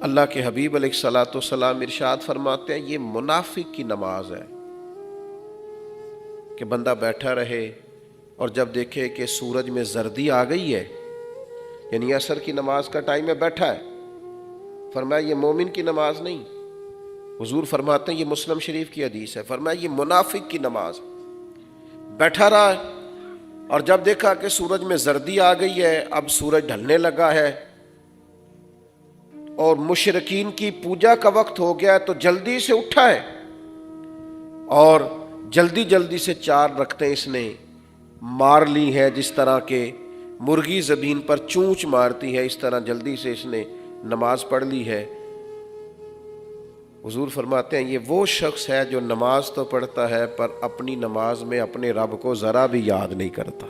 اللہ کے حبیب علیہ الصلوۃ والسلام ارشاد فرماتے ہیں یہ منافق کی نماز ہے کہ بندہ بیٹھا رہے اور جب دیکھے کہ سورج میں زردی آ گئی ہے، یعنی عصر کی نماز کا ٹائم ہے، بیٹھا ہے، فرمایا یہ مومن کی نماز نہیں۔ حضور فرماتے ہیں، یہ مسلم شریف کی حدیث ہے، فرمایا یہ منافق کی نماز۔ بیٹھا رہا اور جب دیکھا کہ سورج میں زردی آ گئی ہے، اب سورج ڈھلنے لگا ہے اور مشرکین کی پوجا کا وقت ہو گیا ہے، تو جلدی سے اٹھا ہے اور جلدی جلدی سے 4 رکعتیں اس نے مار لی ہے، جس طرح کہ مرغی زمین پر چونچ مارتی ہے، اس طرح جلدی سے اس نے نماز پڑھ لی ہے۔ حضور فرماتے ہیں یہ وہ شخص ہے جو نماز تو پڑھتا ہے پر اپنی نماز میں اپنے رب کو ذرا بھی یاد نہیں کرتا۔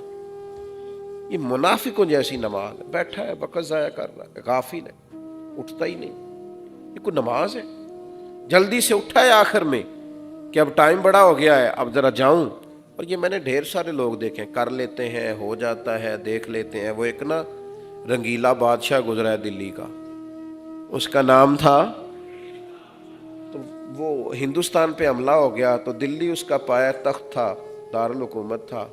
یہ منافقوں جیسی نماز ہے، بیٹھا ہے، وقت ضائع کر رہا ہے، غافل ہے، اٹھتا ہی نہیں۔ یہ کوئی نماز ہے؟ جلدی سے اٹھا ہے آخر میں کہ اب ٹائم بڑا ہو گیا ہے، اب ذرا جاؤں۔ اور یہ میں نے ڈھیر سارے لوگ دیکھے، کر لیتے ہیں، ہو جاتا ہے، دیکھ لیتے ہیں۔ وہ ایک نا رنگیلا بادشاہ گزرا ہے دلی کا، اس کا نام تھا، تو وہ ہندوستان پہ حملہ ہو گیا تو دلی اس کا پایا تخت تھا، دارالحکومت تھا۔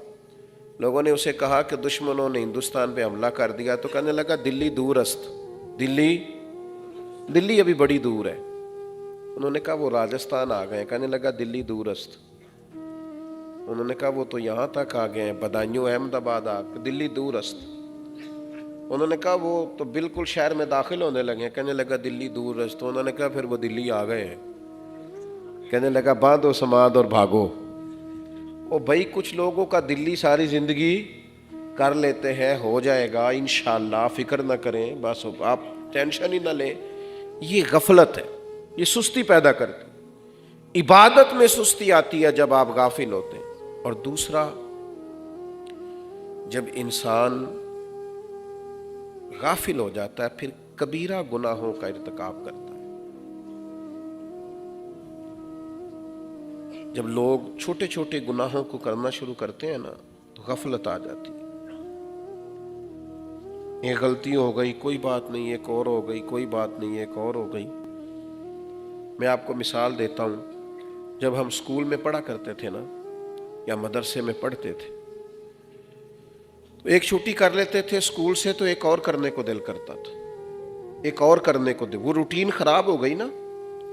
لوگوں نے اسے کہا کہ دشمنوں نے ہندوستان پہ حملہ کر دیا، تو کہنے لگا دلی دور است، دلی ابھی بڑی دور ہے۔ انہوں نے کہا وہ راجستھان آ گئے، کہنے لگا دلی دور است۔ انہوں نے کہا وہ تو یہاں تک آ گئے ہیں، بدایوں احمد آباد آ کے، دلی دور است۔ انہوں نے کہا وہ تو بالکل شہر میں داخل ہونے لگے، کہنے لگا دلی دور است۔ انہوں نے کہا پھر وہ دلی آ گئے ہیں، کہنے لگا باندھو سماد اور بھاگو۔ او بھائی کچھ لوگوں کا دلی ساری زندگی کر لیتے ہیں، ہو جائے گا انشاءاللہ، فکر نہ کریں، بس آپ ٹینشن ہی نہ لیں۔ یہ غفلت ہے، یہ سستی پیدا کرتی، عبادت میں سستی آتی ہے جب آپ غافل ہوتے ہیں۔ اور دوسرا، جب انسان غافل ہو جاتا ہے پھر کبیرہ گناہوں کا ارتکاب کرتا ہے۔ جب لوگ چھوٹے چھوٹے گناہوں کو کرنا شروع کرتے ہیں نا تو غفلت آ جاتی ہے۔ ایک غلطی ہو گئی، کوئی بات نہیں، ایک اور ہو گئی، کوئی بات نہیں، ایک اور ہو گئی۔ میں آپ کو مثال دیتا ہوں، جب ہم اسکول میں پڑھا کرتے تھے نا یا مدرسے میں پڑھتے تھے تو ایک چھٹی کر لیتے تھے اسکول سے تو ایک اور کرنے کو دل کرتا تھا، ایک اور کرنے کو دل، وہ روٹین خراب ہو گئی نا،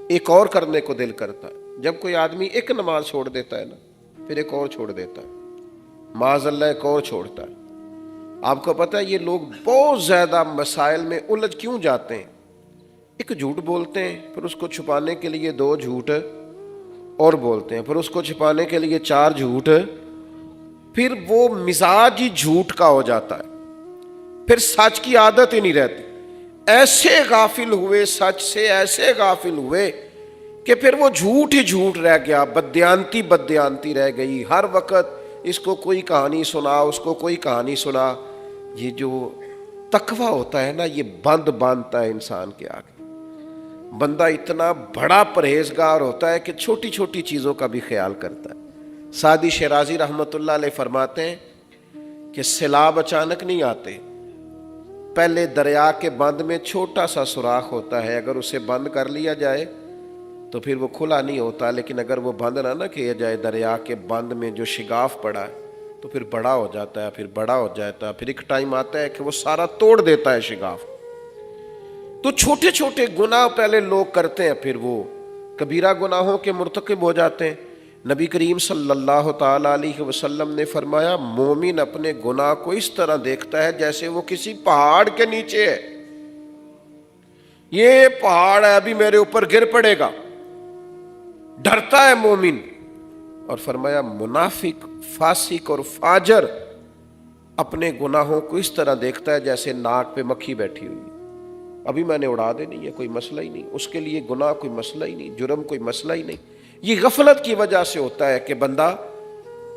ایک اور کرنے کو دل کرتا ہے۔ جب کوئی آدمی ایک نماز چھوڑ دیتا ہے نا پھر ایک اور چھوڑ دیتا ہے، معاذ اللہ ایک اور چھوڑتا ہے۔ آپ کو پتہ ہے یہ لوگ بہت زیادہ مسائل میں الجھ کیوں جاتے ہیں؟ ایک جھوٹ بولتے ہیں، پھر اس کو چھپانے کے لیے 2 جھوٹ اور بولتے ہیں، پھر اس کو چھپانے کے لیے 4 جھوٹ، پھر وہ مزاج ہی جھوٹ کا ہو جاتا ہے، پھر سچ کی عادت ہی نہیں رہتی۔ ایسے غافل ہوئے سچ سے، ایسے غافل ہوئے کہ پھر وہ جھوٹ ہی جھوٹ رہ گیا، بدیانتی رہ گئی۔ ہر وقت اس کو کوئی کہانی سنا، اس کو کوئی کہانی سنا۔ یہ جو تقویٰ ہوتا ہے نا یہ بند باندھتا ہے انسان کے آگے۔ بندہ اتنا بڑا پرہیزگار ہوتا ہے کہ چھوٹی چھوٹی چیزوں کا بھی خیال کرتا ہے۔ سعدی شیرازی رحمۃ اللہ علیہ فرماتے ہیں کہ سیلاب اچانک نہیں آتے، پہلے دریا کے بند میں چھوٹا سا سوراخ ہوتا ہے، اگر اسے بند کر لیا جائے تو پھر وہ کھلا نہیں ہوتا، لیکن اگر وہ بند نہ کیا جائے، دریا کے بند میں جو شگاف پڑا ہے تو پھر بڑا ہو جاتا ہے، پھر بڑا ہو جاتا ہے، پھر ایک ٹائم آتا ہے کہ وہ سارا توڑ دیتا ہے شگاف۔ تو چھوٹے چھوٹے گناہ پہلے لوگ کرتے ہیں، پھر وہ کبیرہ گناہوں کے مرتکب ہو جاتے ہیں۔ نبی کریم صلی اللہ تعالی علیہ وسلم نے فرمایا مومن اپنے گناہ کو اس طرح دیکھتا ہے جیسے وہ کسی پہاڑ کے نیچے ہے، یہ پہاڑ ہے ابھی میرے اوپر گر پڑے گا، ڈرتا ہے مومن۔ اور فرمایا منافق، فاسق اور فاجر اپنے گناہوں کو اس طرح دیکھتا ہے جیسے ناک پہ مکھی بیٹھی ہوئی، ابھی میں نے اڑا دینی ہے، کوئی مسئلہ ہی نہیں، اس کے لیے گناہ کوئی مسئلہ ہی نہیں، جرم کوئی مسئلہ ہی نہیں۔ یہ غفلت کی وجہ سے ہوتا ہے کہ بندہ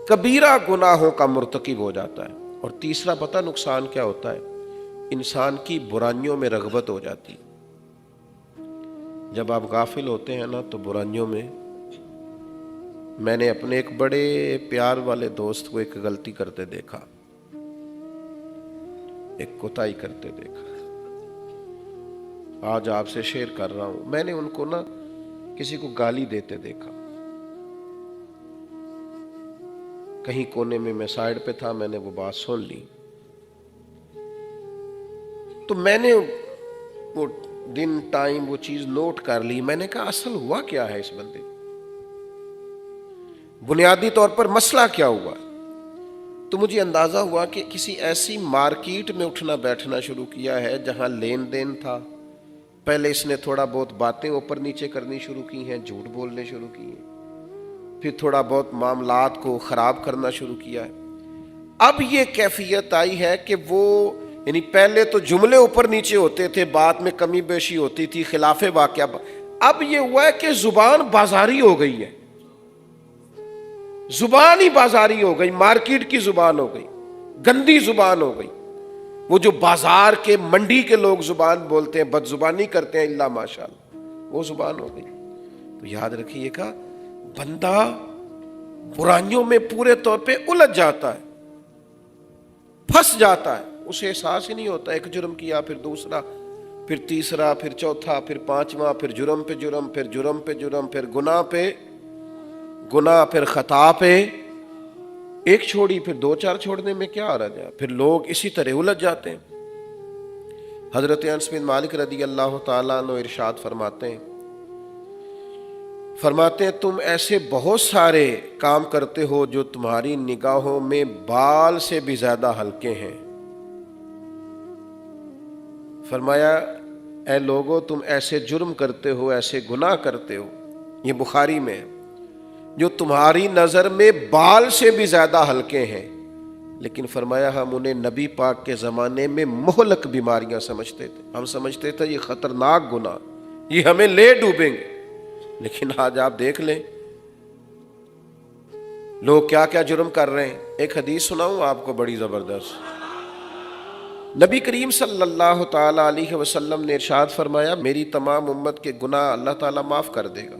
کبیرہ گناہوں کا مرتکب ہو جاتا ہے۔ اور تیسرا پتہ نقصان کیا ہوتا ہے؟ انسان کی برائیوں میں رغبت ہو جاتی ہے۔ جب آپ غافل ہوتے ہیں نا تو برائیوں میں نے اپنے ایک بڑے پیار والے دوست کو ایک غلطی کرتے دیکھا، ایک کوتاہی کرتے دیکھا۔ آج آپ سے شیئر کر رہا ہوں. میں نے ان کو نا کسی کو گالی دیتے دیکھا, کہیں کونے میں سائیڈ پہ تھا, میں نے وہ بات سن لی. تو میں نے وہ دن ٹائم وہ چیز نوٹ کر لی. میں نے کہا اصل ہوا کیا ہے اس بندے, بنیادی طور پر مسئلہ کیا ہوا. تو مجھے اندازہ ہوا کہ کسی ایسی مارکیٹ میں اٹھنا بیٹھنا شروع کیا ہے جہاں لین دین تھا. پہلے اس نے تھوڑا بہت باتیں اوپر نیچے کرنی شروع کی ہیں, جھوٹ بولنے شروع کی ہیں, پھر تھوڑا بہت معاملات کو خراب کرنا شروع کیا ہے. اب یہ کیفیت آئی ہے کہ وہ یعنی پہلے تو جملے اوپر نیچے ہوتے تھے, بات میں کمی بیشی ہوتی تھی, خلاف واقعہ. اب یہ ہوا ہے کہ زبان بازاری ہو گئی ہے, زبان ہی بازاری ہو گئی, مارکیٹ کی زبان ہو گئی, گندی زبان ہو گئی. وہ جو بازار کے منڈی کے لوگ زبان بولتے ہیں, بد زبانی کرتے ہیں, اللہ ماشاءاللہ, وہ زبان ہو گئی. تو یاد رکھیے گا, بندہ برائیوں میں پورے طور پہ الجھ جاتا ہے, پھنس جاتا ہے, اسے احساس ہی نہیں ہوتا. ایک جرم کیا, پھر دوسرا, پھر تیسرا, پھر چوتھا, پھر پانچواں, پھر جرم پہ جرم, پھر جرم پہ جرم, پھر گناہ پہ گناہ, پھر خطا پہ ایک چھوڑی, پھر دو چار چھوڑنے میں کیا آ رہا ہے. پھر لوگ اسی طرح الجھ جاتے ہیں. حضرت انس بن مالک رضی اللہ تعالیٰ عنہ ارشاد فرماتے ہیں تم ایسے بہت سارے کام کرتے ہو جو تمہاری نگاہوں میں بال سے بھی زیادہ ہلکے ہیں. فرمایا اے لوگو تم ایسے جرم کرتے ہو, ایسے گناہ کرتے ہو, یہ بخاری میں, جو تمہاری نظر میں بال سے بھی زیادہ ہلکے ہیں, لیکن فرمایا ہم انہیں نبی پاک کے زمانے میں مہلک بیماریاں سمجھتے تھے. ہم سمجھتے تھے یہ خطرناک گناہ, یہ ہمیں لے ڈوبیں گے. لیکن آج آپ دیکھ لیں لوگ کیا کیا جرم کر رہے ہیں. ایک حدیث سناؤں آپ کو بڑی زبردست. نبی کریم صلی اللہ تعالی علیہ وسلم نے ارشاد فرمایا میری تمام امت کے گناہ اللہ تعالیٰ معاف کر دے گا,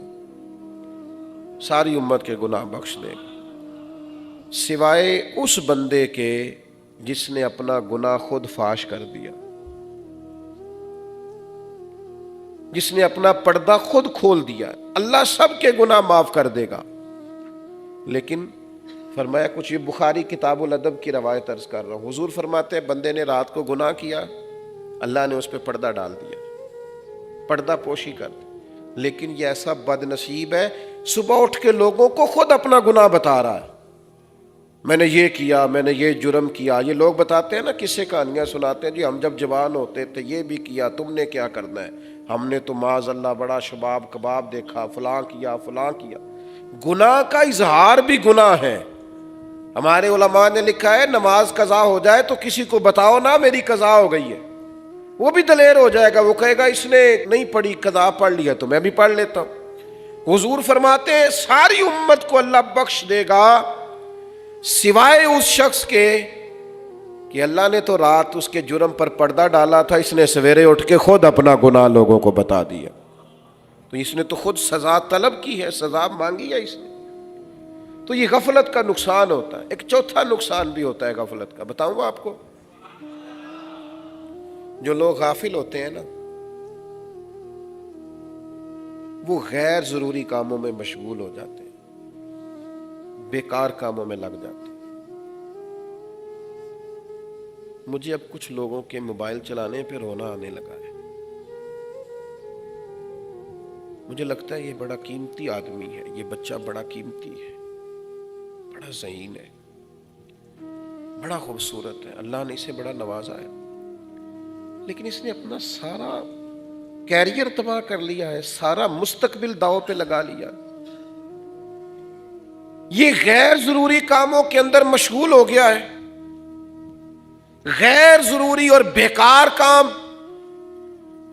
ساری امت کے گناہ بخش دے گا, سوائے اس بندے کے جس نے اپنا گناہ خود فاش کر دیا, جس نے اپنا پردہ خود کھول دیا. اللہ سب کے گناہ معاف کر دے گا, لیکن فرمایا کچھ, یہ بخاری کتاب الادب کی روایت عرض کر رہا ہوں. حضور فرماتے ہیں بندے نے رات کو گناہ کیا, اللہ نے اس پہ پردہ ڈال دیا, پردہ پوشی کر دی, لیکن یہ ایسا بد نصیب ہے صبح اٹھ کے لوگوں کو خود اپنا گناہ بتا رہا ہے, میں نے یہ کیا, میں نے یہ جرم کیا. یہ لوگ بتاتے ہیں نا, قصے کہانیاں سناتے ہیں, جی ہم جب جوان ہوتے تھے یہ بھی کیا, تم نے کیا کرنا ہے, ہم نے تو معاذ اللہ بڑا شباب کباب دیکھا, فلاں کیا فلاں کیا. گناہ کا اظہار بھی گناہ ہے. ہمارے علماء نے لکھا ہے نماز قضا ہو جائے تو کسی کو بتاؤ نا میری قضا ہو گئی ہے, وہ بھی دلیر ہو جائے گا, وہ کہے گا اس نے نہیں پڑھی, قضا پڑھ لیا تو میں بھی پڑھ لیتا ہوں. حضور فرماتے ہیں ساری امت کو اللہ بخش دے گا سوائے اس شخص کے کہ اللہ نے تو رات اس کے جرم پر پردہ ڈالا تھا, اس نے سویرے اٹھ کے خود اپنا گناہ لوگوں کو بتا دیا. تو اس نے تو خود سزا طلب کی ہے, سزا مانگی ہے اس نے. تو یہ غفلت کا نقصان ہوتا ہے. ایک چوتھا نقصان بھی ہوتا ہے غفلت کا, بتاؤں آپ کو. جو لوگ غافل ہوتے ہیں نا, وہ غیر ضروری کاموں میں مشغول ہو جاتے ہیں, بیکار کاموں میں لگ جاتے ہیں. مجھے اب کچھ لوگوں کے موبائل چلانے پہ رونا آنے لگا ہے. مجھے لگتا ہے یہ بڑا قیمتی آدمی ہے, یہ بچہ بڑا قیمتی ہے, بڑا ذہین ہے, بڑا خوبصورت ہے, اللہ نے اسے بڑا نوازا ہے, لیکن اس نے اپنا سارا کیریئر تباہ کر لیا ہے, سارا مستقبل داؤ پہ لگا لیا. یہ غیر ضروری کاموں کے اندر مشغول ہو گیا ہے. غیر ضروری اور بیکار کام.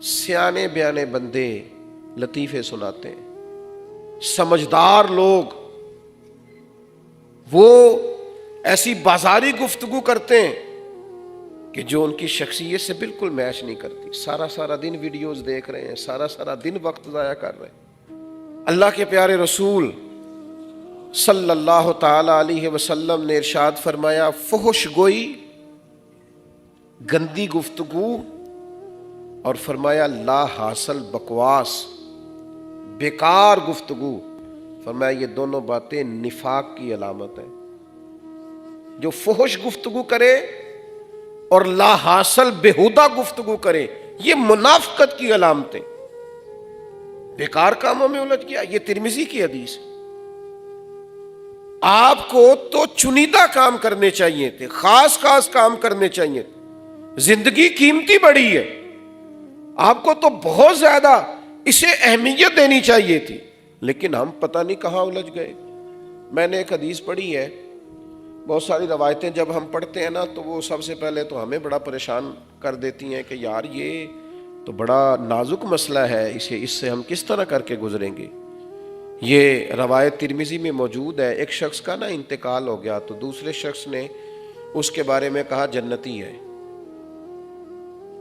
سیانے بیانے بندے لطیفے سناتے ہیں, سمجھدار لوگ وہ ایسی بازاری گفتگو کرتے ہیں کہ جو ان کی شخصیت سے بالکل میچ نہیں کرتی. سارا دن ویڈیوز دیکھ رہے ہیں, سارا دن وقت ضائع کر رہے ہیں. اللہ کے پیارے رسول صلی اللہ تعالی علیہ وسلم نے ارشاد فرمایا فحش گوئی, گندی گفتگو اور فرمایا لا حاصل بکواس، بیکار گفتگو، فرمایا یہ دونوں باتیں نفاق کی علامت ہے۔ جو فحش گفتگو کرے اور لا حاصل بےہودہ گفتگو کرے، یہ منافقت کی علامتیں، بیکار کاموں میں الجھ گیا۔ یہ ترمذی کی حدیث ہے۔ آپ کو تو چنیدہ کام کرنے چاہیے تھے، خاص خاص کام کرنے چاہیے تھے۔ زندگی قیمتی بڑی ہے، آپ کو تو بہت زیادہ اسے اہمیت دینی چاہیے تھی، لیکن ہم پتہ نہیں کہاں الجھ گئے۔ میں نے ایک حدیث پڑھی ہے، بہت ساری روایتیں جب ہم پڑھتے ہیں نا تو وہ سب سے پہلے تو ہمیں بڑا پریشان کر دیتی ہیں کہ یار یہ تو بڑا نازک مسئلہ ہے، اس سے ہم کس طرح کر کے گزریں گے۔ یہ روایت ترمذی میں موجود ہے۔ ایک شخص کا نا انتقال ہو گیا تو دوسرے شخص نے اس کے بارے میں کہا جنتی ہے۔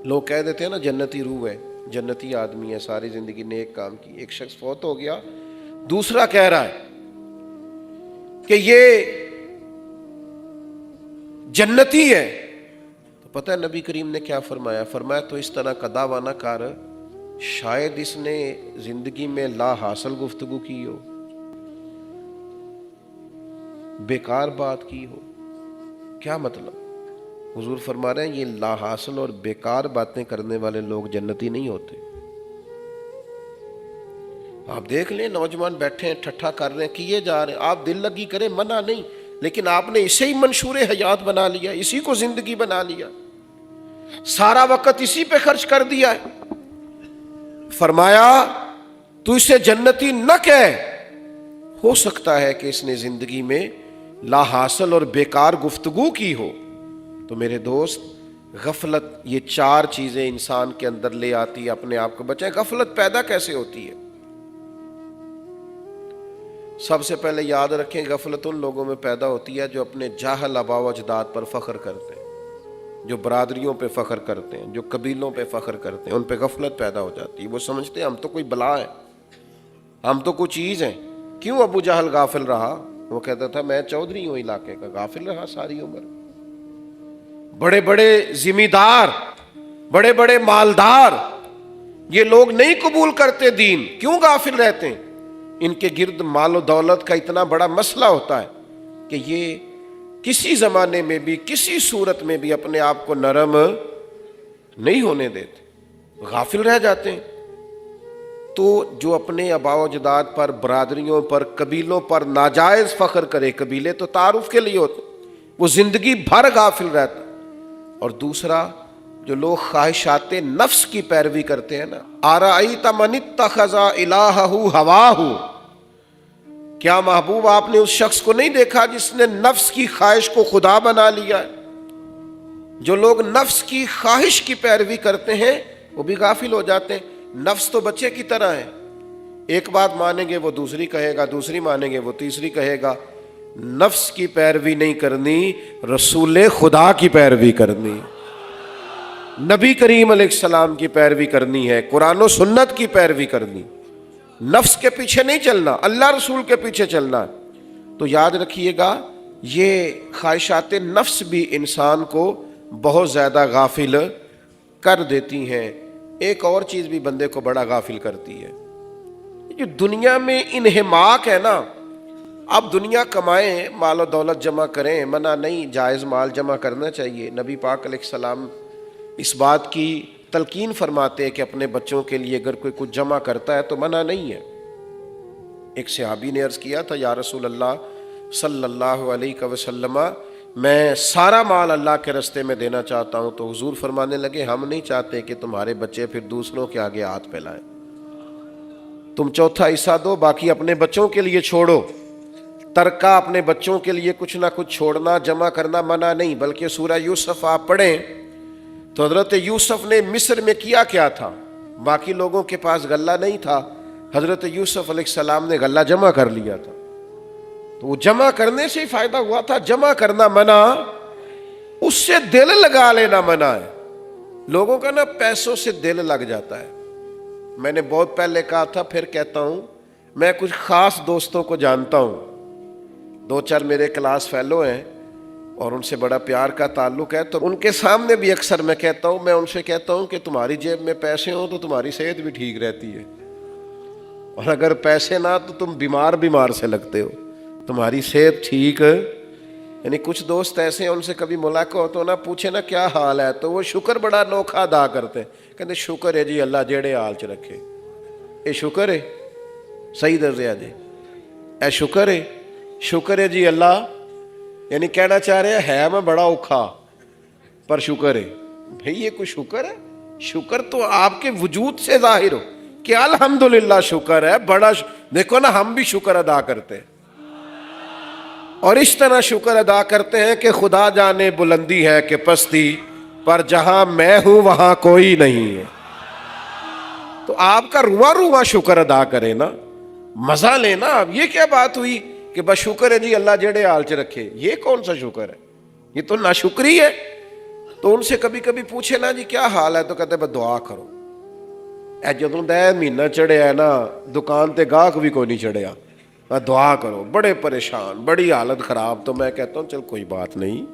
لوگ کہہ دیتے ہیں نا جنتی روح ہے، جنتی آدمی ہے، ساری زندگی نیک کام کی۔ ایک شخص فوت ہو گیا، دوسرا کہہ رہا ہے کہ یہ جنتی ہے۔ تو پتہ ہے نبی کریم نے کیا فرمایا؟ فرمایا تو اس طرح کا دعویٰ نہ کر، شاید اس نے زندگی میں لا حاصل گفتگو کی ہو، بیکار بات کی ہو۔ کیا مطلب؟ حضور فرما رہے ہیں یہ لا حاصل اور بیکار باتیں کرنے والے لوگ جنتی نہیں ہوتے۔ آپ دیکھ لیں نوجوان بیٹھے ہیں ٹھٹھا کر رہے ہیں، کیے جا رہے ہیں، آپ دل لگی کریں، منع نہیں، لیکن آپ نے اسے ہی منشور حیات بنا لیا، اسی کو زندگی بنا لیا، سارا وقت اسی پہ خرچ کر دیا ہے۔ فرمایا تو اسے جنتی نہ کہہ، ہو سکتا ہے کہ اس نے زندگی میں لا حاصل اور بیکار گفتگو کی ہو۔ تو میرے دوست، غفلت یہ چار چیزیں انسان کے اندر لے آتی ہے۔ اپنے آپ کو بچائیں۔ غفلت پیدا کیسے ہوتی ہے؟ سب سے پہلے یاد رکھیں، غفلت ان لوگوں میں پیدا ہوتی ہے جو اپنے جاہل آباء و اجداد پر فخر کرتے ہیں، جو برادریوں پہ فخر کرتے ہیں، جو قبیلوں پہ فخر کرتے ہیں، ان پہ غفلت پیدا ہو جاتی ہے۔ وہ سمجھتے ہیں ہم تو کوئی بلا ہے، ہم تو کوئی چیز ہیں۔ کیوں ابو جہل غافل رہا؟ وہ کہتا تھا میں چودھری ہوں علاقے کا، غافل رہا ساری عمر۔ بڑے بڑے ذمہ دار، بڑے بڑے مالدار، یہ لوگ نہیں قبول کرتے دین، کیوں غافل رہتے ہیں؟ ان کے گرد مال و دولت کا اتنا بڑا مسئلہ ہوتا ہے کہ یہ کسی زمانے میں بھی کسی صورت میں بھی اپنے آپ کو نرم نہیں ہونے دیتے، غافل رہ جاتے ہیں۔ تو جو اپنے آباء و اجداد پر، برادریوں پر، قبیلوں پر ناجائز فخر کرے، قبیلے تو تعارف کے لیے ہوتے، وہ زندگی بھر غافل رہتا۔ اور دوسرا، جو لوگ خواہشات نفس کی پیروی کرتے ہیں نا، آرائیت من اتخذ الہہ ہواہ، کیا محبوب آپ نے اس شخص کو نہیں دیکھا جس نے نفس کی خواہش کو خدا بنا لیا ہے؟ جو لوگ نفس کی خواہش کی پیروی کرتے ہیں وہ بھی غافل ہو جاتے ہیں۔ نفس تو بچے کی طرح ہے، ایک بات مانیں گے وہ دوسری کہے گا، دوسری مانیں گے وہ تیسری کہے گا۔ نفس کی پیروی نہیں کرنی، رسول خدا کی پیروی کرنی، نبی کریم علیہ السلام کی پیروی کرنی ہے، قرآن و سنت کی پیروی کرنی، نفس کے پیچھے نہیں چلنا، اللہ رسول کے پیچھے چلنا۔ تو یاد رکھیے گا یہ خواہشات نفس بھی انسان کو بہت زیادہ غافل کر دیتی ہیں۔ ایک اور چیز بھی بندے کو بڑا غافل کرتی ہے، جو دنیا میں انہماک ہے نا۔ اب دنیا کمائیں، مال و دولت جمع کریں، منع نہیں، جائز مال جمع کرنا چاہیے۔ نبی پاک علیہ السلام اس بات کی تلقین فرماتے ہیں کہ اپنے بچوں کے لیے اگر کوئی کچھ جمع کرتا ہے تو منع نہیں ہے۔ ایک صحابی نے عرض کیا تھا یا رسول اللہ صلی اللہ علیہ وسلم، میں سارا مال اللہ کے رستے میں دینا چاہتا ہوں۔ تو حضور فرمانے لگے ہم نہیں چاہتے کہ تمہارے بچے پھر دوسروں کے آگے ہاتھ پھیلائیں، تم چوتھا حصہ دو، باقی اپنے بچوں کے لیے چھوڑو۔ ترکہ اپنے بچوں کے لیے کچھ نہ کچھ چھوڑنا، جمع کرنا منع نہیں، بلکہ سورہ یوسف آپ پڑھیں تو حضرت یوسف نے مصر میں کیا کیا تھا؟ باقی لوگوں کے پاس غلہ نہیں تھا، حضرت یوسف علیہ السلام نے غلہ جمع کر لیا تھا۔ تو وہ جمع کرنے سے ہی فائدہ ہوا تھا، جمع کرنا منع، اس سے دل لگا لینا منع ہے۔ لوگوں کا نا پیسوں سے دل لگ جاتا ہے۔ میں نے بہت پہلے کہا تھا، پھر کہتا ہوں، میں کچھ خاص دوستوں کو جانتا ہوں، دو چار میرے کلاس فیلو ہیں، اور ان سے بڑا پیار کا تعلق ہے، تو ان کے سامنے بھی اکثر میں کہتا ہوں، میں ان سے کہتا ہوں کہ تمہاری جیب میں پیسے ہوں تو تمہاری صحت بھی ٹھیک رہتی ہے، اور اگر پیسے نہ تو تم بیمار سے لگتے ہو، تمہاری صحت ٹھیک ہے۔ یعنی کچھ دوست ایسے ہیں، ان سے کبھی ملاقات ہو نہ پوچھے نا کیا حال ہے تو وہ شکر بڑا انوکھا ادا کرتے ہیں، کہتے شکر ہے جی اللہ جیڑے حال چ رکھے، اے شکر ہے، صحیح دسیا جی، اے شکر ہے جی اللہ، یعنی کہنا چاہ رہے ہے میں بڑا اوکھا پر شکر ہے۔ بھئی یہ کوئی شکر ہے؟ شکر تو آپ کے وجود سے ظاہر ہو کہ الحمدللہ شکر ہے، بڑا دیکھو نا ہم بھی شکر ادا کرتے ہیں، اور اس طرح شکر ادا کرتے ہیں کہ خدا جانے بلندی ہے کہ پستی، پر جہاں میں ہوں وہاں کوئی نہیں ہے۔ تو آپ کا رواں رواں شکر ادا کرے نا، مزہ لینا۔ اب یہ کیا بات ہوئی کہ بس شکر ہے جی اللہ جڑے حال چ رکھے، یہ کون سا شکر ہے؟ یہ تو ناشکری ہے۔ تو ان سے کبھی کبھی پوچھے نا جی کیا حال ہے تو کہتے بس دعا کرو۔ اے جدوں دا مہینہ چڑھیا ہے نا دکان تے گاہک بھی کوئی نہیں چڑھیا، دعا کرو، بڑے پریشان، بڑی حالت خراب۔ تو میں کہتا ہوں چل کوئی بات نہیں،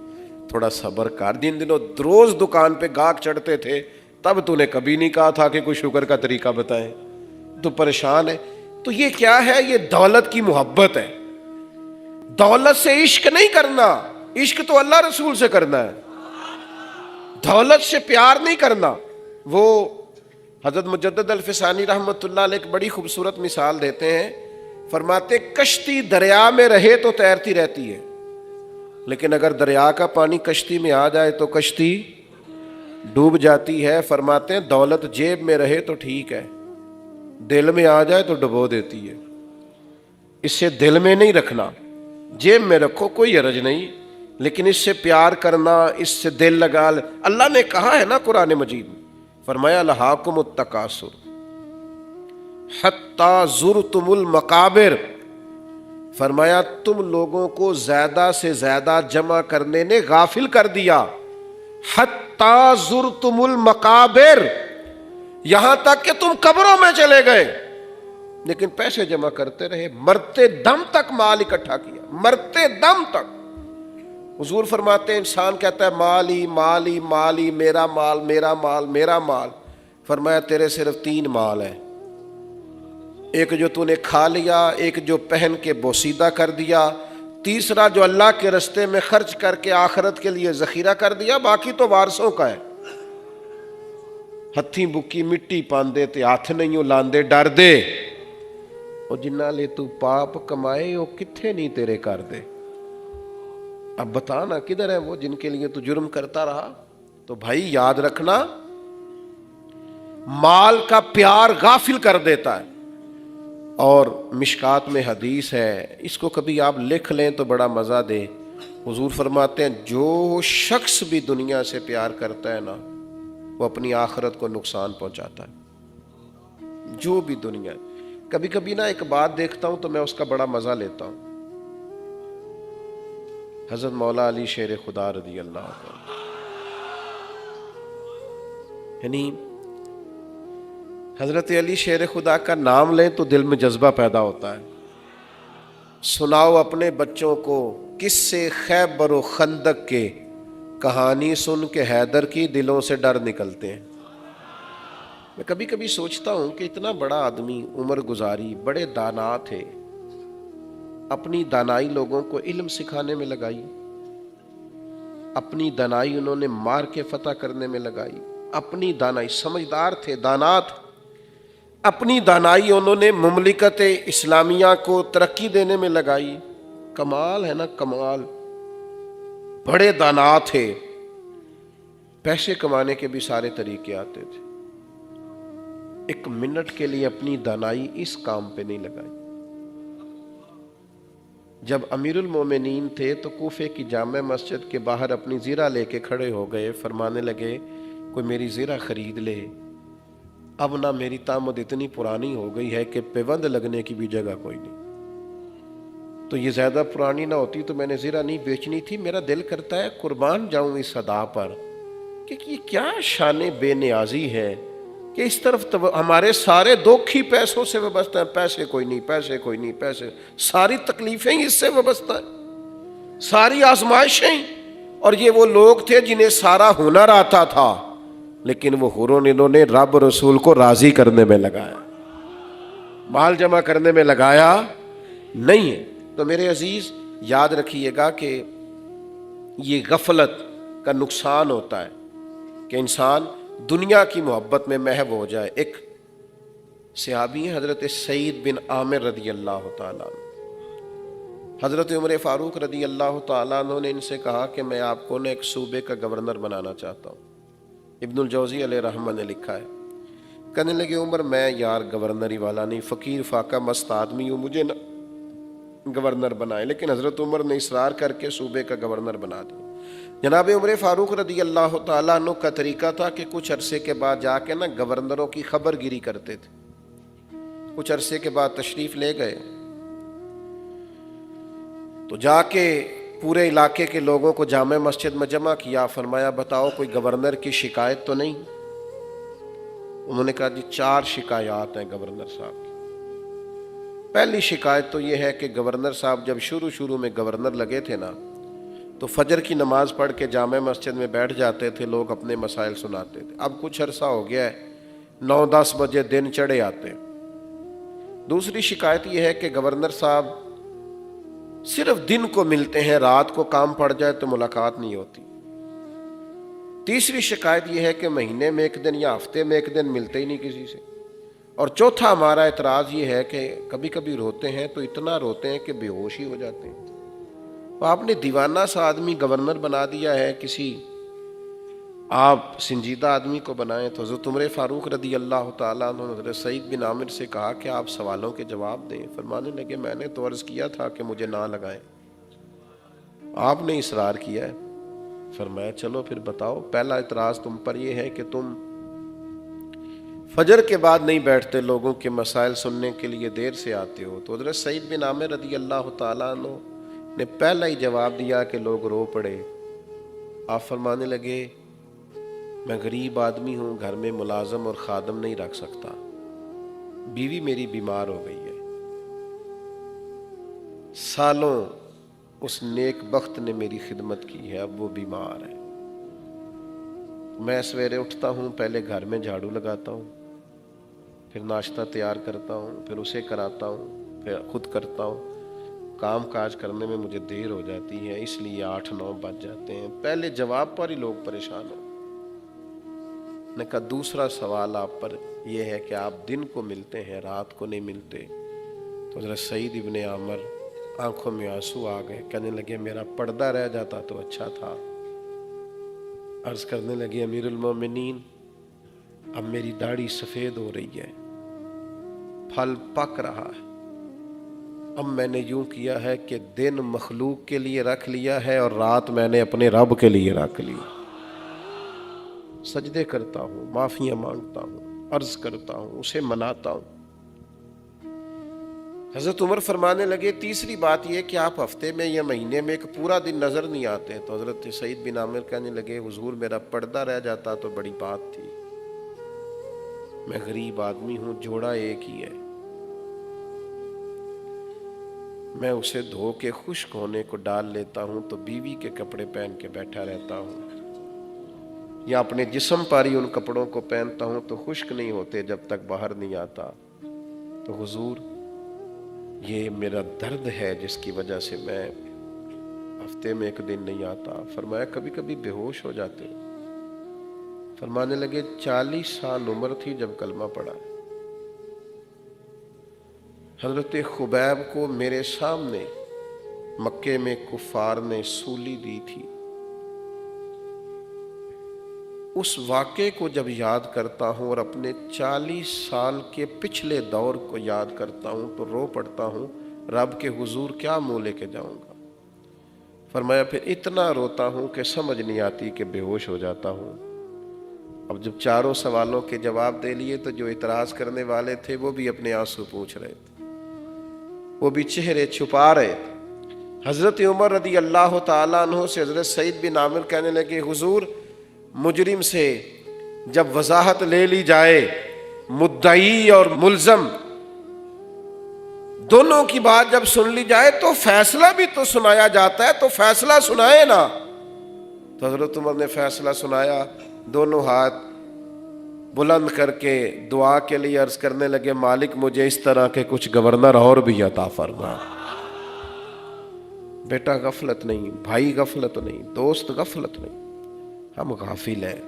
تھوڑا صبر کر، جن دنوں روز دکان پہ گاہک چڑھتے تھے تب تو نے کبھی نہیں کہا تھا کہ کوئی شکر کا طریقہ بتائیں، تو پریشان ہے۔ تو یہ کیا ہے؟ یہ دولت کی محبت ہے۔ دولت سے عشق نہیں کرنا، عشق تو اللہ رسول سے کرنا ہے، دولت سے پیار نہیں کرنا۔ وہ حضرت مجدد الفسانی رحمۃ اللہ علیہ ایک بڑی خوبصورت مثال دیتے ہیں، فرماتے کشتی دریا میں رہے تو تیرتی رہتی ہے، لیکن اگر دریا کا پانی کشتی میں آ جائے تو کشتی ڈوب جاتی ہے۔ فرماتے ہیں دولت جیب میں رہے تو ٹھیک ہے، دل میں آ جائے تو ڈبو دیتی ہے۔ اس سے دل میں نہیں رکھنا، جیب میں رکھو کوئی حرج نہیں، لیکن اس سے پیار کرنا، اس سے دل لگا۔ اللہ نے کہا ہے نا قرآن مجید میں، فرمایا الہاکم التکاثر حتی زرتم المقابر، فرمایا تم لوگوں کو زیادہ سے زیادہ جمع کرنے نے غافل کر دیا، حتی زرتم المقابر، یہاں تک کہ تم قبروں میں چلے گئے لیکن پیسے جمع کرتے رہے، مرتے دم تک مال اکٹھا کیا، مرتے دم تک۔ حضور فرماتے ہیں انسان کہتا ہے مالی مالی مالی، میرا مال میرا مال میرا مال، فرمایا تیرے صرف 3 مال ہیں، ایک جو تو نے کھا لیا، ایک جو پہن کے بوسیدہ کر دیا، تیسرا جو اللہ کے رستے میں خرچ کر کے آخرت کے لیے ذخیرہ کر دیا، باقی تو وارثوں کا ہے۔ ہتھی بکی مٹی پاندے تے ہاتھ نہیں لاندے ڈر دے، اور جنہ لے تو پاپ کمائے وہ کتھے نہیں تیرے کر دے۔ اب بتانا کدھر ہے وہ جن کے لیے تو جرم کرتا رہا؟ تو بھائی یاد رکھنا مال کا پیار غافل کر دیتا ہے۔ اور مشکات میں حدیث ہے، اس کو کبھی آپ لکھ لیں تو بڑا مزہ دے۔ حضور فرماتے ہیں جو شخص بھی دنیا سے پیار کرتا ہے نا وہ اپنی آخرت کو نقصان پہنچاتا ہے۔ جو بھی دنیا، کبھی کبھی نا ایک بات دیکھتا ہوں تو میں اس کا بڑا مزہ لیتا ہوں۔ حضرت مولا علی شیر خدا رضی اللہ عنہ، یعنی حضرت علی شیر خدا کا نام لیں تو دل میں جذبہ پیدا ہوتا ہے۔ سناؤ اپنے بچوں کو قصے خیبر و خندق کے، کہانی سن کے حیدر کی دلوں سے ڈر نکلتے ہیں۔ میں کبھی کبھی سوچتا ہوں کہ اتنا بڑا آدمی عمر گزاری، بڑے دانا تھے، اپنی دانائی لوگوں کو علم سکھانے میں لگائی، اپنی دانائی انہوں نے مار کے فتح کرنے میں لگائی، اپنی دانائی، سمجھدار تھے، دانا تھے، اپنی دانائی انہوں نے مملکت اسلامیہ کو ترقی دینے میں لگائی۔ کمال ہے نا، کمال، بڑے دانا تھے، پیسے کمانے کے بھی سارے طریقے آتے تھے، ایک منٹ کے لیے اپنی دانائی اس کام پہ نہیں لگائی۔ جب امیر المومنین تھے تو کوفے کی جامع مسجد کے باہر اپنی زیرہ لے کے کھڑے ہو گئے، فرمانے لگے کوئی میری زیرہ خرید لے، اب نہ میری تامد اتنی پرانی ہو گئی ہے کہ پیوند لگنے کی بھی جگہ کوئی نہیں، تو یہ زیادہ پرانی نہ ہوتی تو میں نے زیرہ نہیں بیچنی تھی، میرا دل کرتا ہے قربان جاؤں اس ادا پر کہ یہ کیا شان بے نیازی ہے کہ اس طرف ہمارے سارے دکھ ہی پیسوں سے وابستہ ہیں، پیسے کوئی نہیں، پیسے کوئی نہیں، پیسے، ساری تکلیفیں ہی اس سے وابستہ ہیں، ساری آزمائشیں، اور یہ وہ لوگ تھے جنہیں سارا ہنر آتا تھا، لیکن وہ ہنر انہوں نے رب رسول کو راضی کرنے میں لگایا، مال جمع کرنے میں لگایا نہیں ہے۔ تو میرے عزیز یاد رکھیے گا کہ یہ غفلت کا نقصان ہوتا ہے کہ انسان دنیا کی محبت میں محو ہو جائے۔ ایک صحابی ہیں حضرت سعید بن عامر رضی اللہ تعالیٰ عنہ، حضرت عمر فاروق رضی اللہ تعالیٰ عنہ نے ان سے کہا کہ میں آپ کو ایک صوبے کا گورنر بنانا چاہتا ہوں۔ ابن الجوزی علیہ رحمہ نے لکھا ہے، کہنے لگے عمر میں یار گورنری والا نہیں، فقیر فاقہ مست آدمی ہوں، مجھے نہ گورنر بنائے۔ لیکن حضرت عمر نے اصرار کر کے صوبے کا گورنر بنا دیا۔ جناب عمر فاروق رضی اللہ تعالیٰ عنہ کا طریقہ تھا کہ کچھ عرصے کے بعد جا کے گورنروں کی خبر گیری کرتے تھے۔ کچھ عرصے کے بعد تشریف لے گئے تو جا کے پورے علاقے کے لوگوں کو جامع مسجد میں جمع کیا، فرمایا بتاؤ کوئی گورنر کی شکایت تو نہیں؟ انہوں نے کہا جی 4 شکایات ہیں گورنر صاحب کی۔ پہلی شکایت تو یہ ہے کہ گورنر صاحب جب شروع میں گورنر لگے تھے نا تو فجر کی نماز پڑھ کے جامع مسجد میں بیٹھ جاتے تھے، لوگ اپنے مسائل سناتے تھے۔ اب کچھ عرصہ ہو گیا ہے، 9-10 بجے دن چڑھے آتے۔ دوسری شکایت یہ ہے کہ گورنر صاحب صرف دن کو ملتے ہیں، رات کو کام پڑ جائے تو ملاقات نہیں ہوتی۔ تیسری شکایت یہ ہے کہ مہینے میں 1 دن یا ہفتے میں 1 دن ملتے ہی نہیں کسی سے۔ اور چوتھا ہمارا اعتراض یہ ہے کہ کبھی کبھی روتے ہیں تو اتنا روتے ہیں کہ بے ہوش ہی ہو جاتے ہیں۔ تو آپ نے دیوانہ سا آدمی گورنر بنا دیا ہے، کسی آپ سنجیدہ آدمی کو بنائیں۔ تو حضرت عمر فاروق رضی اللہ تعالیٰ عنہ نے حضرت سعید بن عامر سے کہا کہ آپ سوالوں کے جواب دیں۔ فرمانے لگے میں نے تو عرض کیا تھا کہ مجھے نہ لگائیں، آپ نے اصرار کیا ہے۔ فرمایا چلو پھر بتاؤ، پہلا اعتراض تم پر یہ ہے کہ تم فجر کے بعد نہیں بیٹھتے، لوگوں کے مسائل سننے کے لیے دیر سے آتے ہو۔ تو حضرت سعید بن عامر رضی اللہ تعالیٰ عنہ نے پہلا ہی جواب دیا کہ لوگ رو پڑے۔ آپ فرمانے لگے میں غریب آدمی ہوں، گھر میں ملازم اور خادم نہیں رکھ سکتا، بیوی میری بیمار ہو گئی ہے، سالوں اس نیک بخت نے میری خدمت کی ہے، اب وہ بیمار ہے۔ میں سویرے اٹھتا ہوں، پہلے گھر میں جھاڑو لگاتا ہوں، پھر ناشتہ تیار کرتا ہوں، پھر اسے کراتا ہوں، پھر خود کرتا ہوں۔ کام کاج کرنے میں مجھے دیر ہو جاتی ہے، اس لیے 8-9 بج جاتے ہیں۔ پہلے جواب پر ہی لوگ پریشان ہو۔ نے کہا دوسرا سوال آپ پر یہ ہے کہ آپ دن کو ملتے ہیں، رات کو نہیں ملتے۔ تو حضرت سعید ابن عامر آنکھوں میں آنسو آ گئے، کہنے لگے میرا پردہ رہ جاتا تو اچھا تھا۔ عرض کرنے لگے امیر المومنین اب میری داڑھی سفید ہو رہی ہے، پھل پک رہا ہے، اب میں نے یوں کیا ہے کہ دن مخلوق کے لیے رکھ لیا ہے اور رات میں نے اپنے رب کے لیے رکھ لی۔ سجدے کرتا ہوں، معافیاں مانگتا ہوں، عرض کرتا ہوں، اسے مناتا ہوں۔ حضرت عمر فرمانے لگے تیسری بات یہ کہ آپ ہفتے میں یا مہینے میں 1 پورا دن نظر نہیں آتے۔ تو حضرت سعید بن عامر کہنے لگے حضور میرا پردہ رہ جاتا تو بڑی بات تھی، میں غریب آدمی ہوں، جوڑا ایک ہی ہے، میں اسے دھو کے خشک ہونے کو ڈال لیتا ہوں تو بیوی کے کپڑے پہن کے بیٹھا رہتا ہوں، یا اپنے جسم پر ہی ان کپڑوں کو پہنتا ہوں تو خشک نہیں ہوتے جب تک باہر نہیں آتا۔ تو حضور یہ میرا درد ہے جس کی وجہ سے میں ہفتے میں 1 دن نہیں آتا۔ فرمایا کبھی کبھی بے ہوش ہو جاتے ہو؟ فرمانے لگے 40 سال عمر تھی جب کلمہ پڑھا۔ حضرت خبیب کو میرے سامنے مکے میں کفار نے سولی دی تھی، اس واقعے کو جب یاد کرتا ہوں اور اپنے 40 سال کے پچھلے دور کو یاد کرتا ہوں تو رو پڑتا ہوں، رب کے حضور کیا منہ لے کے جاؤں گا۔ فرمایا پھر اتنا روتا ہوں کہ سمجھ نہیں آتی کہ بے ہوش ہو جاتا ہوں۔ اب جب 4 سوالوں کے جواب دے لیے تو جو اعتراض کرنے والے تھے وہ بھی اپنے آنسو پوچھ رہے تھے، وہ بھی چہرے چھپا رہے تھے۔ حضرت عمر رضی اللہ تعالیٰ عنہ سے حضرت سعید بن عامر کہنے لگے حضور مجرم سے جب وضاحت لے لی جائے، مدعی اور ملزم دونوں کی بات جب سن لی جائے تو فیصلہ بھی تو سنایا جاتا ہے، تو فیصلہ سنائے نا۔ تو حضرت عمر نے فیصلہ سنایا، دونوں ہاتھ بلند کر کے دعا کے لیے عرض کرنے لگے، مالک مجھے اس طرح کے کچھ گورنر اور بھی عطا فرما۔ بیٹا غفلت نہیں، بھائی غفلت نہیں، دوست غفلت نہیں، ہم غافل ہیں،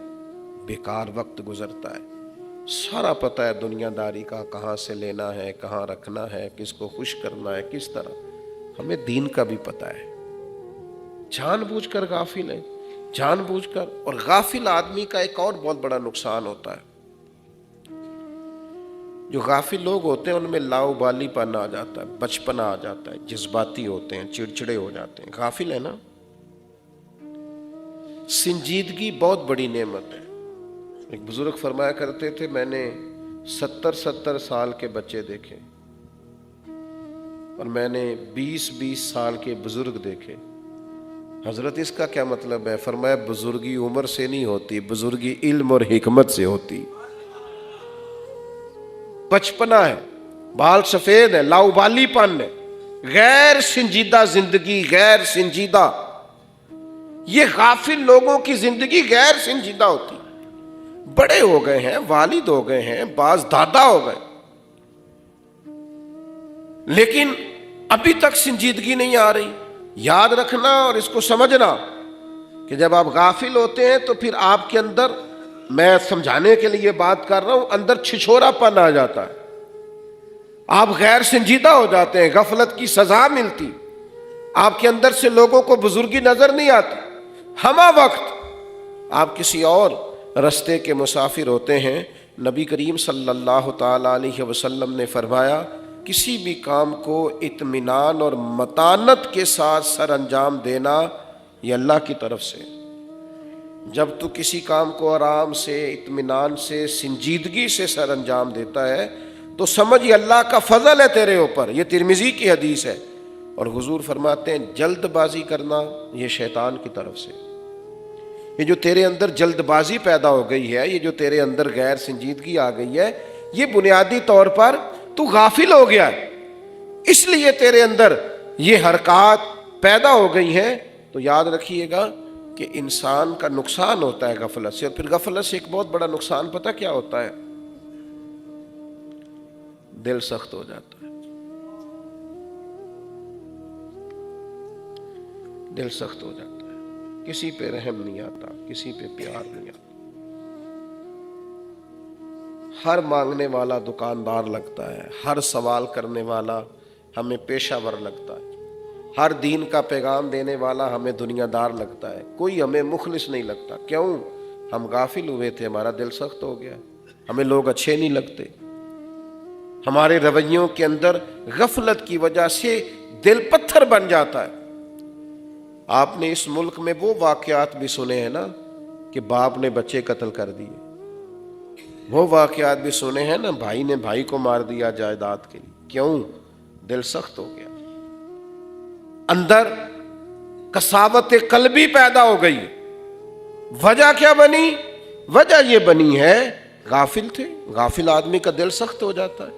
بیکار وقت گزرتا ہے، سارا پتہ ہے دنیا داری کا، کہاں سے لینا ہے، کہاں رکھنا ہے، کس کو خوش کرنا ہے، کس طرح، ہمیں دین کا بھی پتہ ہے، جان بوجھ کر غافل ہیں، جان بوجھ کر۔ اور غافل آدمی کا ایک اور بہت بڑا نقصان ہوتا ہے، جو غافل لوگ ہوتے ہیں ان میں لاؤبالی پن آ جاتا ہے، بچپنا آ جاتا ہے، جذباتی ہوتے ہیں، چڑچڑے ہو جاتے ہیں، غافل ہے نا۔ سنجیدگی بہت بڑی نعمت ہے۔ ایک بزرگ فرمایا کرتے تھے، میں نے 70 سال کے بچے دیکھے اور میں نے 20 سال کے بزرگ دیکھے۔ حضرت اس کا کیا مطلب ہے؟ فرمایا بزرگی عمر سے نہیں ہوتی، بزرگی علم اور حکمت سے ہوتی۔ بچپنا ہے، بال سفید ہے، لاؤبالی پن ہے، غیر سنجیدہ زندگی، غیر سنجیدہ، یہ غافل لوگوں کی زندگی غیر سنجیدہ ہوتی۔ بڑے ہو گئے ہیں، والد ہو گئے ہیں، بعض دادا ہو گئے، لیکن ابھی تک سنجیدگی نہیں آ رہی۔ یاد رکھنا اور اس کو سمجھنا کہ جب آپ غافل ہوتے ہیں تو پھر آپ کے اندر، میں سمجھانے کے لیے بات کر رہا ہوں، اندر چھچھورا پن آ جاتا ہے، آپ غیر سنجیدہ ہو جاتے ہیں، غفلت کی سزا ملتی، آپ کے اندر سے لوگوں کو بزرگی نظر نہیں آتی، ہمہ وقت آپ کسی اور رستے کے مسافر ہوتے ہیں۔ نبی کریم صلی اللہ تعالی علیہ وسلم نے فرمایا، کسی بھی کام کو اطمینان اور متانت کے ساتھ سر انجام دینا یہ اللہ کی طرف سے۔ جب تو کسی کام کو آرام سے، اطمینان سے، سنجیدگی سے سر انجام دیتا ہے تو سمجھ یہ اللہ کا فضل ہے تیرے اوپر۔ یہ ترمذی کی حدیث ہے، اور حضور فرماتے ہیں جلد بازی کرنا یہ شیطان کی طرف سے۔ یہ جو تیرے اندر جلد بازی پیدا ہو گئی ہے، یہ جو تیرے اندر غیر سنجیدگی آ گئی ہے، یہ بنیادی طور پر تو غافل ہو گیا ہے، اس لیے تیرے اندر یہ حرکات پیدا ہو گئی ہیں۔ تو یاد رکھیے گا کہ انسان کا نقصان ہوتا ہے غفلت سے، اور پھر غفلت سے ایک بہت بڑا نقصان پتہ کیا ہوتا ہے؟ دل سخت ہو جاتا ہے، دل سخت ہو جاتا ہے، کسی پہ رحم نہیں آتا، کسی پہ پیار نہیں آتا، ہر مانگنے والا دکاندار لگتا ہے، ہر سوال کرنے والا ہمیں پیشہ ور لگتا ہے، ہر دین کا پیغام دینے والا ہمیں دنیا دار لگتا ہے، کوئی ہمیں مخلص نہیں لگتا۔ کیوں؟ ہم غافل ہوئے تھے، ہمارا دل سخت ہو گیا، ہمیں لوگ اچھے نہیں لگتے، ہمارے رویوں کے اندر غفلت کی وجہ سے دل پتھر بن جاتا ہے۔ آپ نے اس ملک میں وہ واقعات بھی سنے ہیں نا کہ باپ نے بچے قتل کر دیے، وہ واقعات بھی سنے ہیں نا، بھائی نے بھائی کو مار دیا جائیداد کے لیے۔ کیوں؟ دل سخت ہو گیا، اندر قساوت قلبی پیدا ہو گئی۔ وجہ کیا بنی؟ وجہ یہ بنی ہے غافل تھے۔ غافل آدمی کا دل سخت ہو جاتا ہے،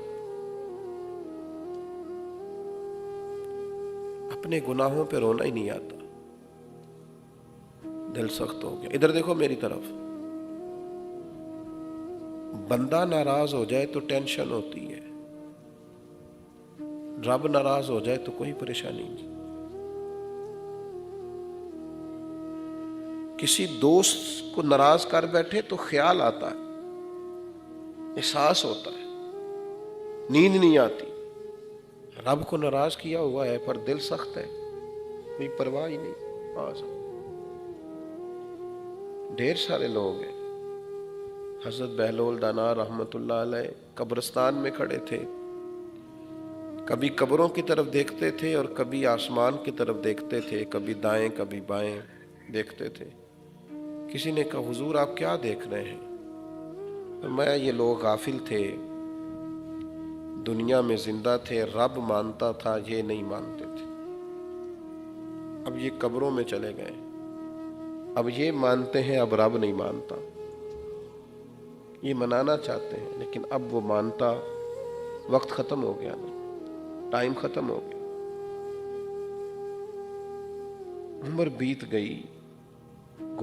اپنے گناہوں پہ رونا ہی نہیں آتا، دل سخت ہو گیا۔ ادھر دیکھو میری طرف، بندہ ناراض ہو جائے تو ٹینشن ہوتی ہے، رب ناراض ہو جائے تو کوئی پریشانی نہیں۔ کسی دوست کو ناراض کر بیٹھے تو خیال آتا ہے، احساس ہوتا ہے، نیند نہیں آتی۔ رب کو ناراض کیا ہوا ہے پر دل سخت ہے، کوئی پرواہ ہی نہیں۔ ڈھیر سارے لوگ ہیں، حضرت بہلول دانا رحمت اللہ علیہ قبرستان میں کھڑے تھے، کبھی قبروں کی طرف دیکھتے تھے اور کبھی آسمان کی طرف دیکھتے تھے، کبھی دائیں کبھی بائیں دیکھتے تھے۔ کسی نے کہا حضور آپ کیا دیکھ رہے ہیں؟ میں یہ لوگ غافل تھے، دنیا میں زندہ تھے، رب مانتا تھا، یہ نہیں مانتے تھے، اب یہ قبروں میں چلے گئے، اب یہ مانتے ہیں، اب رب نہیں مانتا، یہ منانا چاہتے ہیں لیکن اب وہ مانتا، وقت ختم ہو گیا نا، ٹائم ختم ہو گیا، عمر بیت گئی،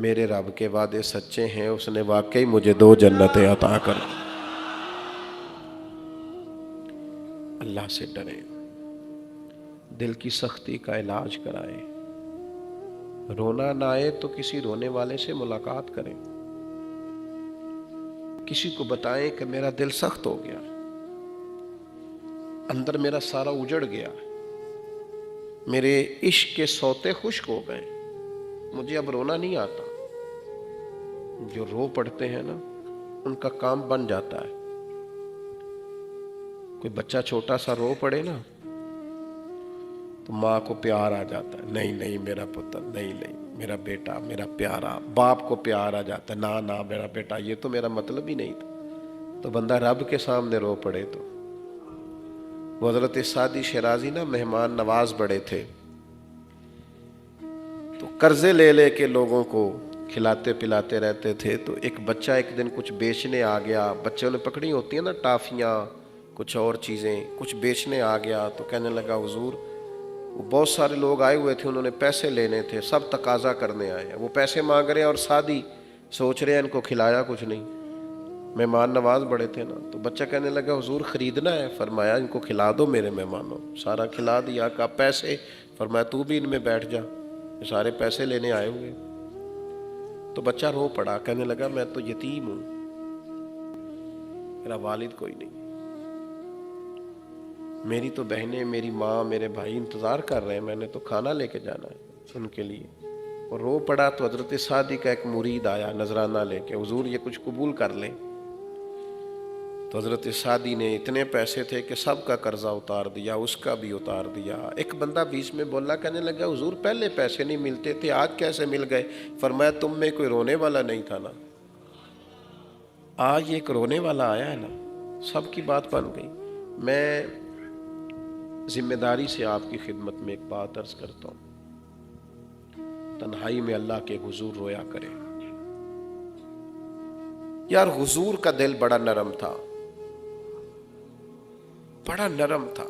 میرے رب کے وعدے سچے ہیں، اس نے واقعی مجھے 2 جنتیں عطا کر دی۔ اللہ سے ڈریں، دل کی سختی کا علاج کرائیں، رونا نہ آئے تو کسی رونے والے سے ملاقات کریں، کسی کو بتائیں کہ میرا دل سخت ہو گیا، اندر میرا سارا اجڑ گیا، میرے عشق کے سوتے خشک ہو گئے، مجھے اب رونا نہیں آتا۔ جو رو پڑتے ہیں نا ان کا کام بن جاتا ہے۔ کوئی بچہ چھوٹا سا رو پڑے نا تو ماں کو پیار آ جاتا ہے، نہیں نہیں میرا پتر، نہیں نہیں میرا بیٹا، میرا پیارا۔ باپ کو پیار آ جاتا ہے، نہ میرا بیٹا، یہ تو میرا مطلب ہی نہیں تھا۔ تو بندہ رب کے سامنے رو پڑے تو وہ حضرت سعدی شیرازی نا مہمان نواز بڑے تھے، تو قرضے لے لے کے لوگوں کو کھلاتے پلاتے رہتے تھے۔ تو ایک بچہ ایک دن کچھ بیچنے آ گیا، بچوں نے پکڑی ہوتی ہیں نا ٹافیاں، کچھ اور چیزیں، کچھ بیچنے آ گیا تو کہنے لگا حضور، وہ بہت سارے لوگ آئے ہوئے تھے، انہوں نے پیسے لینے تھے، سب تقاضا کرنے آئے ہیں، وہ پیسے مانگ رہے ہیں اور سعدی سوچ رہے ہیں ان کو کھلایا کچھ نہیں، مہمان نواز بڑے تھے نا۔ تو بچہ کہنے لگا حضور خریدنا ہے؟ فرمایا ان کو کھلا دو میرے مہمانوں، سارا کھلا دیا۔ کہا پیسے؟ فرمایا تو بھی ان میں بیٹھ جا، یہ سارے پیسے لینے آئے ہوئے۔ تو بچہ رو پڑا، کہنے لگا میں تو یتیم ہوں، میرا والد کوئی نہیں، میری تو بہنیں، میری ماں، میرے بھائی انتظار کر رہے ہیں، میں نے تو کھانا لے کے جانا ہے ان کے لیے۔ اور رو پڑا تو حضرت سعدی کا ایک مرید آیا نذرانہ لے کے، حضور یہ کچھ قبول کر لیں۔ تو حضرت سعدی نے اتنے پیسے تھے کہ سب کا قرضہ اتار دیا، اس کا بھی اتار دیا۔ ایک بندہ بیچ میں بولا، کہنے لگا حضور پہلے پیسے نہیں ملتے تھے، آج کیسے مل گئے؟ فرمایا تم میں کوئی رونے والا نہیں تھا نا، آج ایک رونے والا آیا ہے نا، سب کی بات بن گئی۔ میں ذمہ داری سے آپ کی خدمت میں ایک بات عرض کرتا ہوں، تنہائی میں اللہ کے حضور رویا کرے۔ یار حضور کا دل بڑا نرم تھا، بڑا نرم تھا،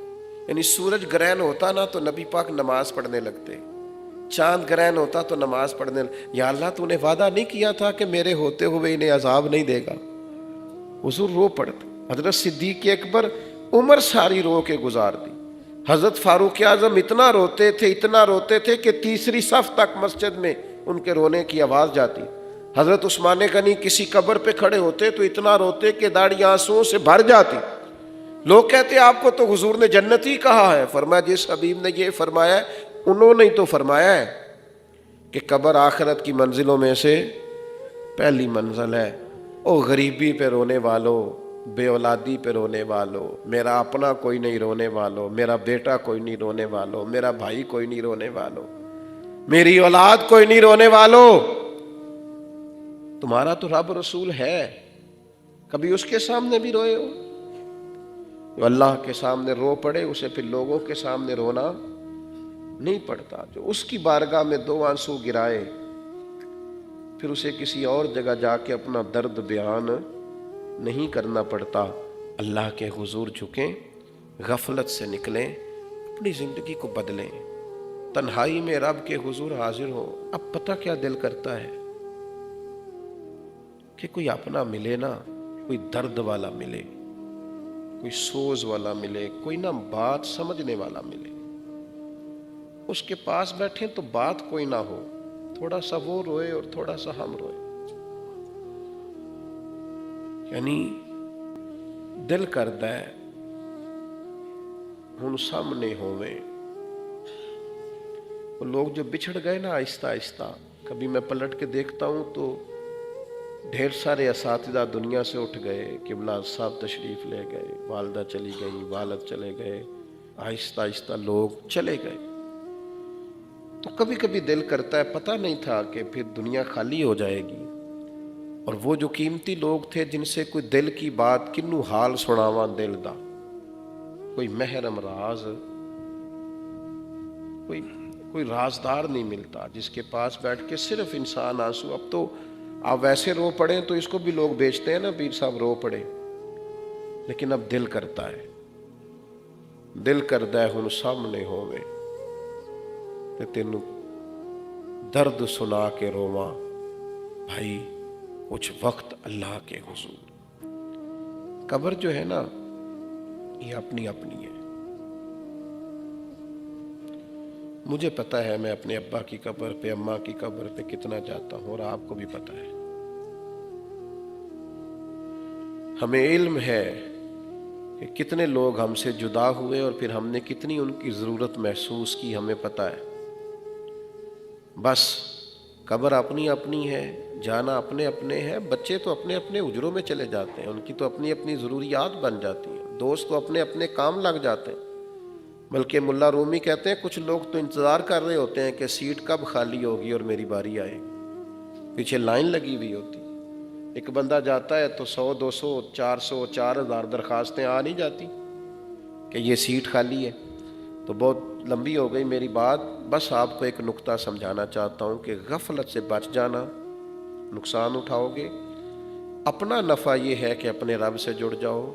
یعنی سورج گرہن ہوتا نا تو نبی پاک نماز پڑھنے لگتے، چاند گرہن ہوتا تو نماز پڑھنے یا اللہ تو نے وعدہ نہیں کیا تھا کہ میرے ہوتے ہوئے انہیں عذاب نہیں دے گا؟ حضور رو پڑتے۔ حضرت صدیق اکبر عمر ساری رو کے گزار دی، حضرت فاروق اعظم اتنا روتے تھے کہ تیسری صف تک مسجد میں ان کے رونے کی آواز جاتی۔ حضرت عثمان غنی کسی قبر پہ کھڑے ہوتے تو اتنا روتے کہ داڑھی آنسوؤں سے بھر جاتی۔ لوگ کہتے آپ کو تو حضور نے جنتی کہا ہے۔ فرمایا جس حبیب نے یہ فرمایا ہے انہوں نے تو فرمایا ہے کہ قبر آخرت کی منزلوں میں سے پہلی منزل ہے۔ او غریبی پہ رونے والوں، بے اولادی پہ رونے والوں، میرا اپنا کوئی نہیں رونے والوں، میرا بیٹا کوئی نہیں رونے والوں، میرا بھائی کوئی نہیں رونے والوں، میری اولاد کوئی نہیں رونے والوں، تمہارا تو رب رسول ہے، کبھی اس کے سامنے بھی روئے ہو؟ جو اللہ کے سامنے رو پڑے اسے پھر لوگوں کے سامنے رونا نہیں پڑتا۔ جو اس کی بارگاہ میں 2 آنسو گرائے پھر اسے کسی اور جگہ جا کے اپنا درد بیان نہیں کرنا پڑتا۔ اللہ کے حضور جھکیں، غفلت سے نکلیں، اپنی زندگی کو بدلیں، تنہائی میں رب کے حضور حاضر ہو۔ اب پتہ کیا دل کرتا ہے کہ کوئی اپنا ملے نا، کوئی درد والا ملے، کوئی سوز والا ملے، کوئی نہ بات سمجھنے والا ملے، اس کے پاس بیٹھیں تو بات کوئی نہ ہو، تھوڑا سا وہ روئے اور تھوڑا سا ہم روئے، یعنی دل کردا ہے ہن سامنے ہوویں۔ وہ لوگ جو بچھڑ گئے نا آہستہ آہستہ، کبھی میں پلٹ کے دیکھتا ہوں تو ڈھیر سارے اساتذہ دنیا سے اٹھ گئے، قبلہ صاحب تشریف لے گئے، والدہ چلی گئی، والد چلے گئے، آہستہ آہستہ لوگ چلے گئے۔ تو کبھی کبھی دل کرتا ہے پتہ نہیں تھا کہ پھر دنیا خالی ہو جائے گی، اور وہ جو قیمتی لوگ تھے جن سے کوئی دل کی بات کنوں حال سناواں دل دا، کوئی محرم راز، کوئی رازدار نہیں ملتا جس کے پاس بیٹھ کے صرف انسان آنسو۔ اب تو آپ ویسے رو پڑے تو اس کو بھی لوگ بیچتے ہیں نا، پیر صاحب رو پڑے، لیکن اب دل کرتا ہے، دل کردا ہے ہن سامنے ہوویں تے تینوں درد سنا کے رواں، بھائی کچھ وقت اللہ کے حضور. قبر جو ہے نا یہ اپنی اپنی ہے. مجھے پتہ ہے میں اپنے ابا کی قبر پہ اماں کی قبر پہ کتنا جاتا ہوں، اور آپ کو بھی پتہ ہے. ہمیں علم ہے کہ کتنے لوگ ہم سے جدا ہوئے اور پھر ہم نے کتنی ان کی ضرورت محسوس کی، ہمیں پتہ ہے. بس قبر اپنی اپنی ہے، جانا اپنے اپنے ہے. بچے تو اپنے اپنے اجروں میں چلے جاتے ہیں، ان کی تو اپنی اپنی ضروریات بن جاتی ہیں. دوست تو اپنے اپنے کام لگ جاتے ہیں. بلکہ ملا رومی کہتے ہیں کچھ لوگ تو انتظار کر رہے ہوتے ہیں کہ سیٹ کب خالی ہوگی اور میری باری آئے گی. پیچھے لائن لگی ہوئی ہوتی. ایک بندہ جاتا ہے تو 100 200 400 4000 درخواستیں آ نہیں جاتی کہ یہ سیٹ خالی ہے. تو بہت لمبی ہو گئی میری بات. بس آپ کو ایک نقطہ سمجھانا چاہتا ہوں کہ غفلت سے بچ جانا، نقصان اٹھاؤ گے. اپنا نفع یہ ہے کہ اپنے رب سے جڑ جاؤ.